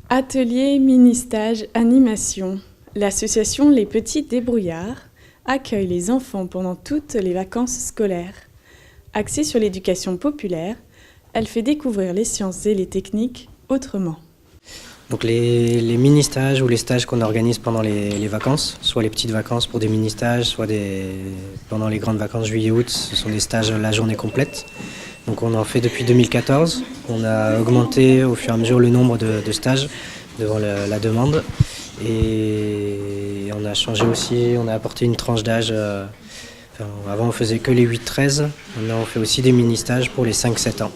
Atelier, mini-stage, animation. L'association Les Petits Débrouillards accueille les enfants pendant toutes les vacances scolaires. Axée sur l'éducation populaire, elle fait découvrir les sciences et les techniques autrement. Donc les mini-stages ou les stages qu'on organise pendant les vacances, soit les petites vacances pour des mini-stages, soit pendant les grandes vacances juillet-août, ce sont des stages la journée complète. Donc on en fait depuis 2014. On a augmenté au fur et à mesure le nombre de stages devant la demande. Et on a changé aussi, on a apporté une tranche d'âge. Avant on faisait que les 8-13, maintenant on fait aussi des mini-stages pour les 5-7 ans.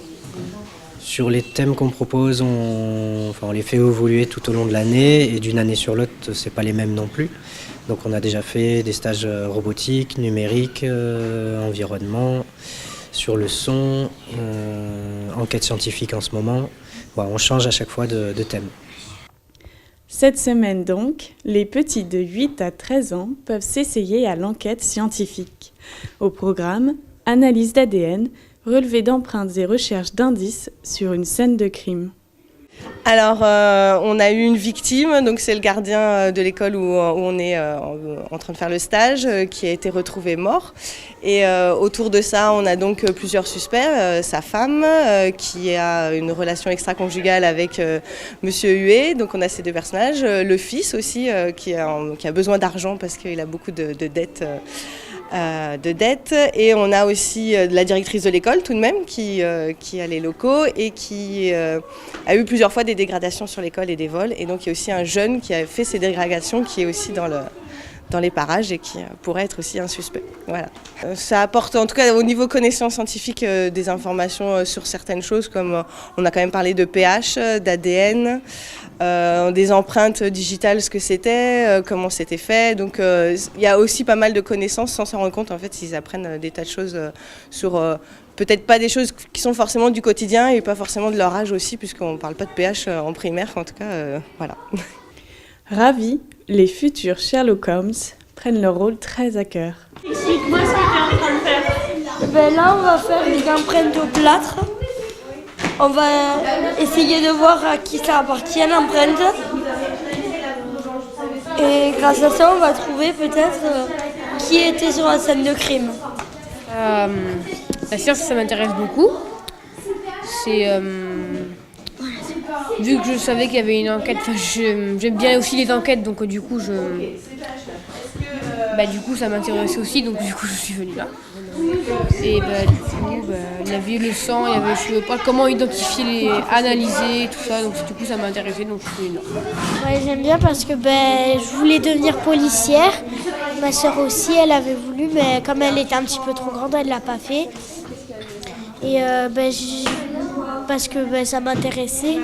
Sur les thèmes qu'on propose, on les fait évoluer tout au long de l'année et d'une année sur l'autre, c'est pas les mêmes non plus. Donc on a déjà fait des stages robotiques, numériques, environnement, sur le son, enquête scientifique en ce moment. On change à chaque fois de thème. Cette semaine donc, les petits de 8 à 13 ans peuvent s'essayer à l'enquête scientifique. Au programme, analyse d'ADN, relevé d'empreintes et recherche d'indices sur une scène de crime. Alors, on a eu une victime, donc c'est le gardien de l'école où on est en train de faire le stage, qui a été retrouvé mort. Et autour de ça, on a donc plusieurs suspects. Sa femme, qui a une relation extra-conjugale avec Monsieur Huet, donc on a ces deux personnages. Le fils aussi, qui a besoin d'argent parce qu'il a beaucoup de dettes. Et on a aussi la directrice de l'école tout de même qui a les locaux et qui a eu plusieurs fois des dégradations sur l'école et des vols, et donc il y a aussi un jeune qui a fait ces dégradations qui est aussi dans les parages et qui pourrait être aussi un suspect. Voilà. Ça apporte en tout cas au niveau connaissances scientifiques des informations sur certaines choses, comme on a quand même parlé de pH, d'ADN, des empreintes digitales, ce que c'était, comment c'était fait. Donc il y a aussi pas mal de connaissances sans s'en rendre compte. En fait, ils apprennent des tas de choses sur peut-être pas des choses qui sont forcément du quotidien et pas forcément de leur âge aussi, puisqu'on ne parle pas de pH en primaire, en tout cas, voilà. Ravis, les futurs Sherlock Holmes prennent leur rôle très à cœur. Explique-moi ce que tu es en train de faire. Là, on va faire des empreintes au plâtre. On va essayer de voir à qui ça appartient l'empreinte. Et grâce à ça, on va trouver peut-être qui était sur la scène de crime. La science, ça m'intéresse beaucoup. Vu que je savais qu'il y avait une enquête, j'aime bien aussi les enquêtes, donc du coup, ça m'intéressait aussi, donc du coup, je suis venue là. Et il y avait le sang, il y avait, je ne sais pas comment identifier, analyser, tout ça, donc du coup, ça m'intéressait, donc je suis venue là. Ouais, j'aime bien parce que je voulais devenir policière. Ma sœur aussi, elle avait voulu, mais comme elle était un petit peu trop grande, elle ne l'a pas fait. Et parce que ça m'intéressait.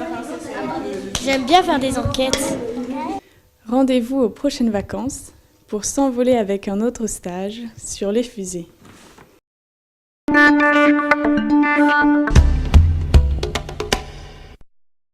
J'aime bien faire des enquêtes. Rendez-vous aux prochaines vacances pour s'envoler avec un autre stage sur les fusées.